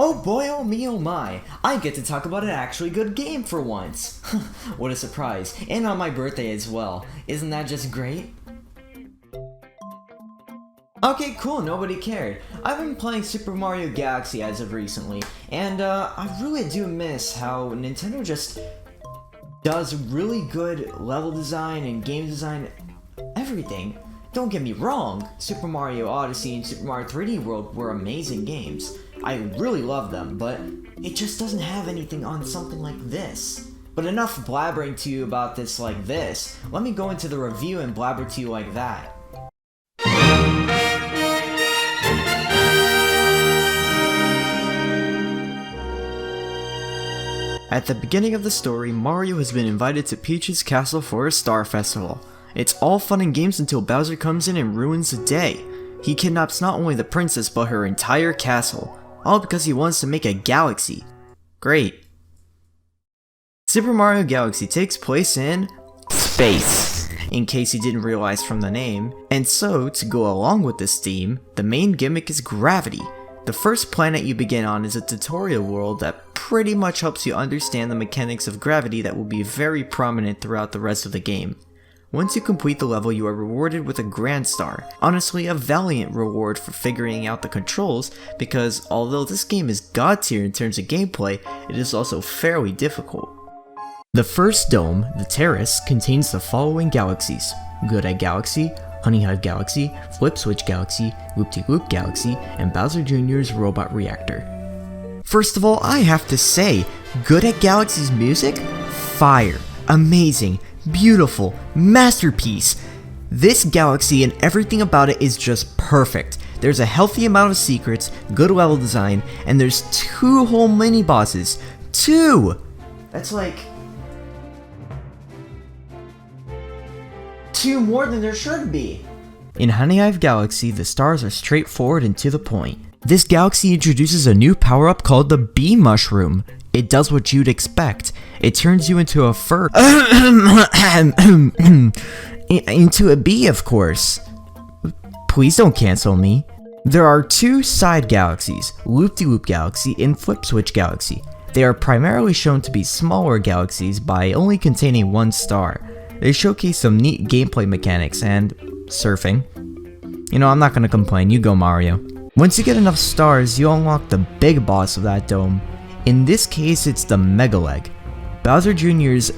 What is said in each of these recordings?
Oh boy, oh me, oh my. I get to talk about an actually good game for once. What a surprise. And on my birthday as well. Isn't that just great? Okay, cool, nobody cared. I've been playing Super Mario Galaxy as of recently, and I really do miss how Nintendo just does really good level design and game design, everything. Don't get me wrong, Super Mario Odyssey and Super Mario 3D World were amazing games. I really love them, but it just doesn't have anything on something like this. But enough blabbering to you about this like this. Let me go into the review and blabber to you like that. At the beginning of the story, Mario has been invited to Peach's castle for a star festival. It's all fun and games until Bowser comes in and ruins the day. He kidnaps not only the princess but her entire castle, all because he wants to make a galaxy. Great. Super Mario Galaxy takes place in space, in case you didn't realize from the name. And so, to go along with this theme, the main gimmick is gravity. The first planet you begin on is a tutorial world that pretty much helps you understand the mechanics of gravity that will be very prominent throughout the rest of the game. Once you complete the level, you are rewarded with a Grand Star. Honestly, a valiant reward for figuring out the controls, because although this game is god tier in terms of gameplay, it is also fairly difficult. The first dome, the terrace, contains the following galaxies: Good Egg Galaxy, Honey Hive Galaxy, Flip Switch Galaxy, Whoop-De-Whoop Galaxy, and Bowser Jr.'s Robot Reactor. First of all, I have to say, Good Egg Galaxy's music? Fire. Amazing. Beautiful. Masterpiece. This galaxy and everything about it is just perfect. There's a healthy amount of secrets, good level design, and there's 2 whole mini-bosses. 2! That's like 2 more than there should be. In Honey Hive Galaxy, the stars are straightforward and to the point. This galaxy introduces a new power-up called the Bee Mushroom. It does what you'd expect. It turns you into a into a bee, of course. Please don't cancel me. There are 2 side galaxies, Whoop-De-Whoop Galaxy and Flip Switch Galaxy. They are primarily shown to be smaller galaxies by only containing 1 star. They showcase some neat gameplay mechanics and surfing. You know, I'm not gonna complain, you go Mario. Once you get enough stars, you unlock the big boss of that dome. In this case, it's the Megaleg, Bowser Jr.'s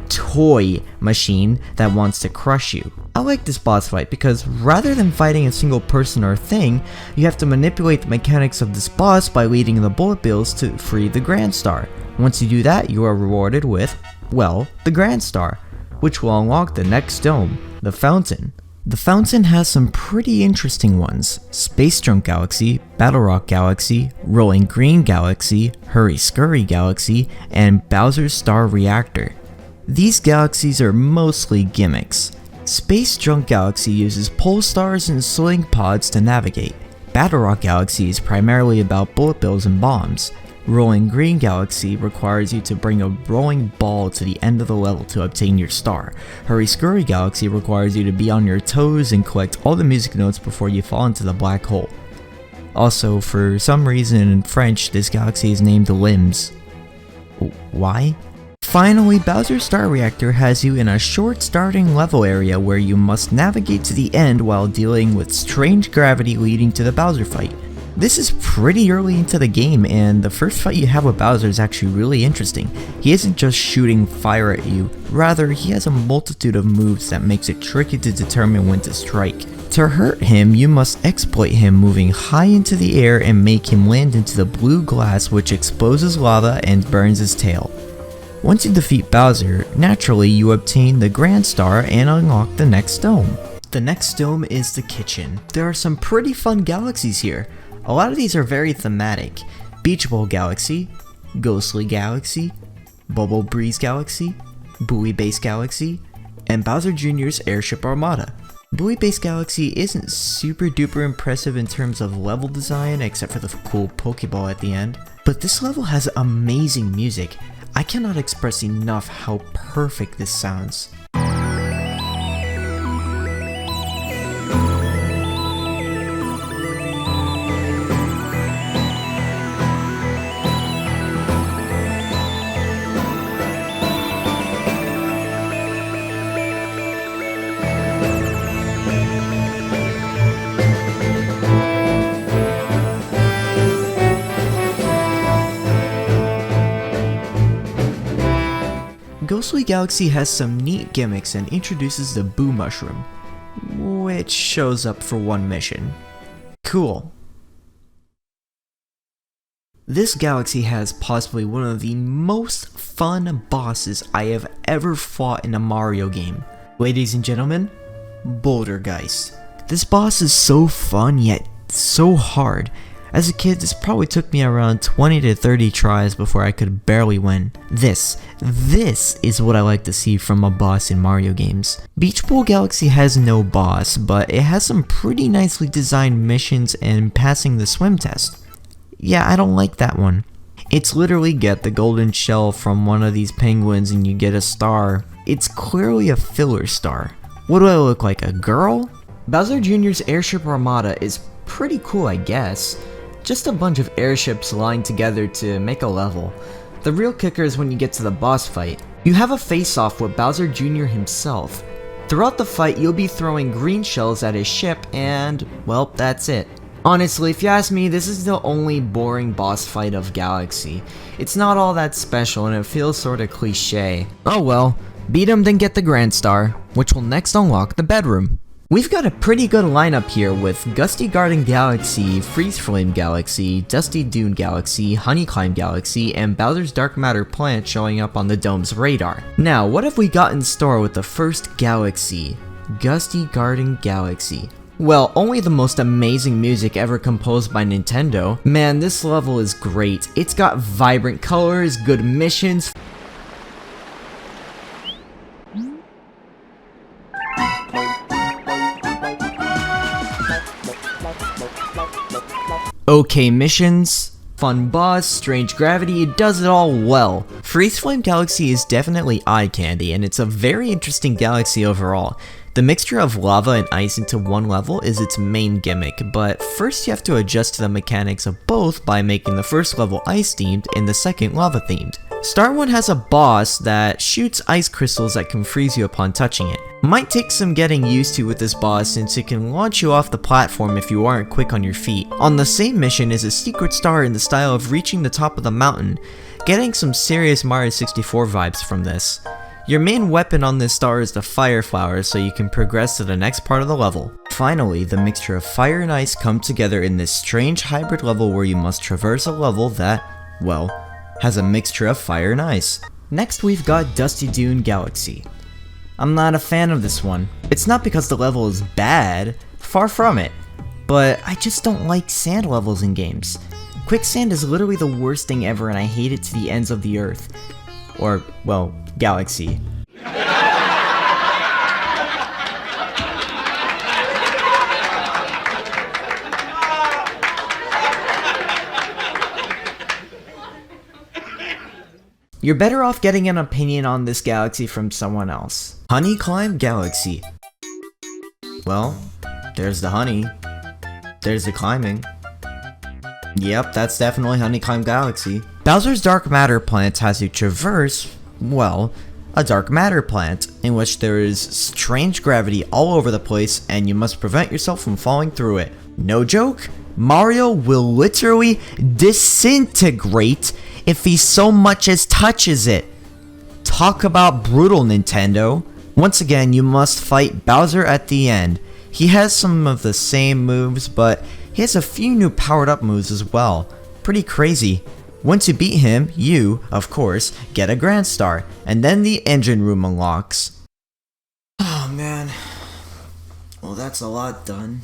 toy machine that wants to crush you. I like this boss fight because rather than fighting a single person or thing, you have to manipulate the mechanics of this boss by leading the bullet bills to free the Grand Star. Once you do that, you are rewarded with, well, the Grand Star, which will unlock the next dome, the Fountain. The Fountain has some pretty interesting ones: Space Drunk Galaxy, Battle Rock Galaxy, Rolling Green Galaxy, Hurry Scurry Galaxy, and Bowser's Star Reactor. These galaxies are mostly gimmicks. Space Drunk Galaxy uses pole stars and sling pods to navigate. Battle Rock Galaxy is primarily about bullet bills and bombs. Rolling Green Galaxy requires you to bring a rolling ball to the end of the level to obtain your star. Hurry Scurry Galaxy requires you to be on your toes and collect all the music notes before you fall into the black hole. Also, for some reason in French, this galaxy is named Limbs. Why? Finally, Bowser's Star Reactor has you in a short starting level area where you must navigate to the end while dealing with strange gravity leading to the Bowser fight. This is pretty early into the game, and the first fight you have with Bowser is actually really interesting. He isn't just shooting fire at you, rather he has a multitude of moves that makes it tricky to determine when to strike. To hurt him, you must exploit him moving high into the air and make him land into the blue glass, which exposes lava and burns his tail. Once you defeat Bowser, naturally you obtain the Grand Star and unlock the next dome. The next dome is the kitchen. There are some pretty fun galaxies here. A lot of these are very thematic: Beach Bowl Galaxy, Ghostly Galaxy, Bubble Breeze Galaxy, Buoy Base Galaxy, and Bowser Jr.'s Airship Armada. Buoy Base Galaxy isn't super duper impressive in terms of level design except for the cool Pokeball at the end, but this level has amazing music. I cannot express enough how perfect this sounds. Ghostly Galaxy has some neat gimmicks and introduces the Boo Mushroom, which shows up for one mission. Cool. This galaxy has possibly one of the most fun bosses I have ever fought in a Mario game. Ladies and gentlemen, Bouldergeist. This boss is so fun yet so hard. As a kid, this probably took me around 20 to 30 tries before I could barely win. This is what I like to see from a boss in Mario games. Beach Bowl Galaxy has no boss, but it has some pretty nicely designed missions and passing the swim test. Yeah, I don't like that one. It's literally get the golden shell from one of these penguins and you get a star. It's clearly a filler star. What do I look like, a girl? Bowser Jr.'s Airship Armada is pretty cool, I guess. Just a bunch of airships lying together to make a level. The real kicker is when you get to the boss fight. You have a face-off with Bowser Jr. himself. Throughout the fight, you'll be throwing green shells at his ship and, well, that's it. Honestly, if you ask me, this is the only boring boss fight of Galaxy. It's not all that special and it feels sorta cliche. Oh well, beat him then get the Grand Star, which will next unlock the bedroom. We've got a pretty good lineup here with Gusty Garden Galaxy, Freeze Flame Galaxy, Dusty Dune Galaxy, Honey Climb Galaxy, and Bowser's Dark Matter plant showing up on the dome's radar. Now, what have we got in store with the first galaxy? Gusty Garden Galaxy. Well, only the most amazing music ever composed by Nintendo. Man, this level is great. It's got vibrant colors, good missions. Okay missions, fun boss, strange gravity, it does it all well. Freeze Flame Galaxy is definitely eye candy, and it's a very interesting galaxy overall. The mixture of lava and ice into one level is its main gimmick, but first you have to adjust to the mechanics of both by making the first level ice themed and the second lava themed. Star 1 has a boss that shoots ice crystals that can freeze you upon touching it. Might take some getting used to with this boss since it can launch you off the platform if you aren't quick on your feet. On the same mission is a secret star in the style of reaching the top of the mountain, getting some serious Mario 64 vibes from this. Your main weapon on this star is the fire flower, so you can progress to the next part of the level. Finally, the mixture of fire and ice come together in this strange hybrid level where you must traverse a level that, well, has a mixture of fire and ice. Next we've got Dusty Dune Galaxy. I'm not a fan of this one. It's not because the level is bad, far from it, but I just don't like sand levels in games. Quicksand is literally the worst thing ever and I hate it to the ends of the earth. Or, well, galaxy. You're better off getting an opinion on this galaxy from someone else. Honey Climb Galaxy. Well, there's the honey. There's the climbing. Yep, that's definitely Honey Climb Galaxy. Bowser's Dark Matter plant has you traverse, well, a dark matter plant, in which there is strange gravity all over the place and you must prevent yourself from falling through it. No joke, Mario will literally disintegrate if he so much as touches it. Talk about brutal, Nintendo. Once again, you must fight Bowser at the end. He has some of the same moves, but he has a few new powered up moves as well. Pretty crazy. Once you beat him, you, of course, get a Grand Star, and then the engine room unlocks. Oh man. Well, that's a lot done.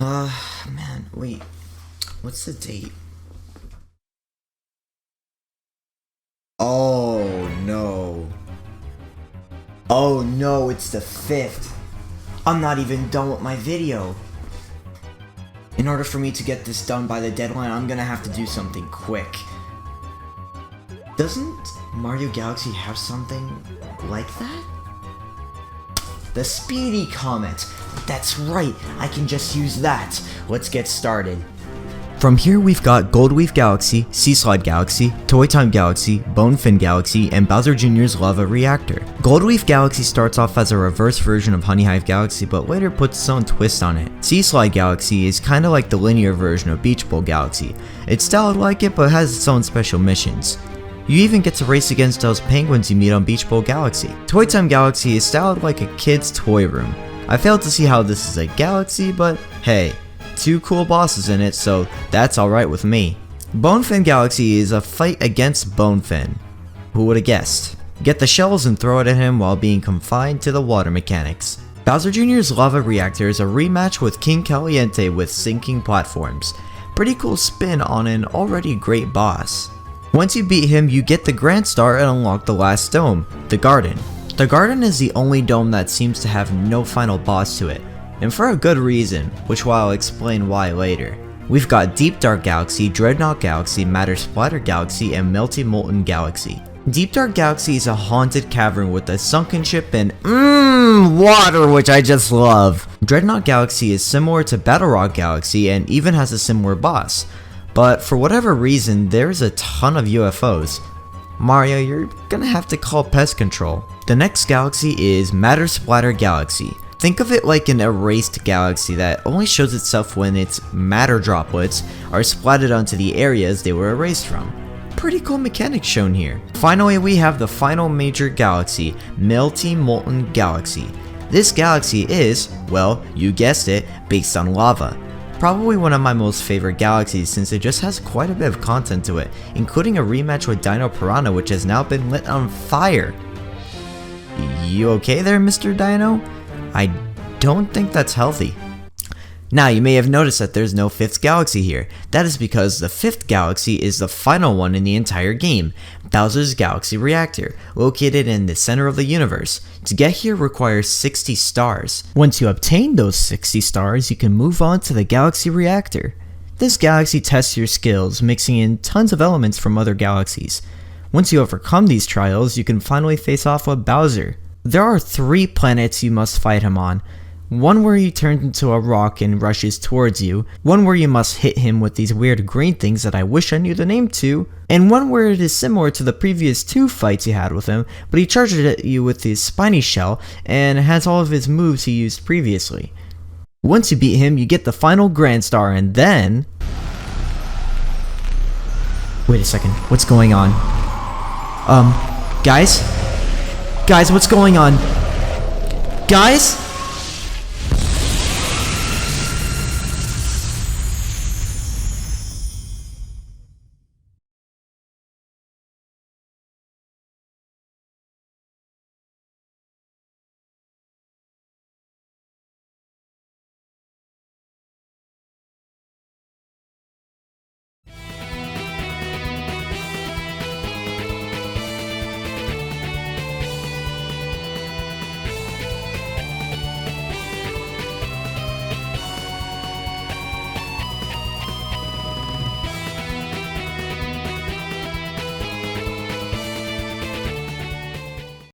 Man, wait. What's the date? Oh no. Oh no, it's the 5th. I'm not even done with my video. In order for me to get this done by the deadline, I'm gonna have to do something quick. Doesn't Mario Galaxy have something like that? The Speedy Comet! That's right, I can just use that. Let's get started. From here we've got Goldleaf Galaxy, Seaslide Galaxy, Toy Time Galaxy, Bonefin Galaxy, and Bowser Jr.'s Lava Reactor. Goldleaf Galaxy starts off as a reverse version of Honey Hive Galaxy but later puts its own twist on it. Seaslide Galaxy is kinda like the linear version of Beach Bowl Galaxy. It's styled like it but has its own special missions. You even get to race against those penguins you meet on Beach Bowl Galaxy. Toy Time Galaxy is styled like a kid's toy room. I failed to see how this is a galaxy, but hey, 2 cool bosses in it, so that's alright with me. Bonefin Galaxy is a fight against Bonefin. Who would have guessed? Get the shells and throw it at him while being confined to the water mechanics. Bowser Jr.'s Lava Reactor is a rematch with King Caliente with sinking platforms. Pretty cool spin on an already great boss. Once you beat him, you get the Grand Star and unlock the last dome, the Garden. The Garden is the only dome that seems to have no final boss to it, and for a good reason, which I'll explain why later. We've got Deep Dark Galaxy, Dreadnought Galaxy, Matter Splatter Galaxy, and Melty Molten Galaxy. Deep Dark Galaxy is a haunted cavern with a sunken ship and water, which I just love. Dreadnought Galaxy is similar to Battle Rock Galaxy and even has a similar boss, but for whatever reason, there's a ton of UFOs. Mario, you're gonna have to call pest control. The next galaxy is Matter Splatter Galaxy. Think of it like an erased galaxy that only shows itself when its matter droplets are splattered onto the areas they were erased from. Pretty cool mechanics shown here. Finally, we have the final major galaxy, Melty Molten Galaxy. This galaxy is, well, you guessed it, based on lava. Probably one of my most favorite galaxies since it just has quite a bit of content to it, including a rematch with Dino Piranha which has now been lit on fire. You okay there, Mr. Dino? I don't think that's healthy. Now, you may have noticed that there's no 5th galaxy here. That is because the 5th galaxy is the final one in the entire game, Bowser's Galaxy Reactor, located in the center of the universe. To get here requires 60 stars. Once you obtain those 60 stars, you can move on to the Galaxy Reactor. This galaxy tests your skills, mixing in tons of elements from other galaxies. Once you overcome these trials, you can finally face off with Bowser. There are 3 planets you must fight him on. One where he turns into a rock and rushes towards you, one where you must hit him with these weird green things that I wish I knew the name to, and one where it is similar to the previous 2 fights you had with him, but he charges at you with his spiny shell and has all of his moves he used previously. Once you beat him, you get the final Grand Star and then... Wait a second, what's going on? Guys? Guys, what's going on? Guys?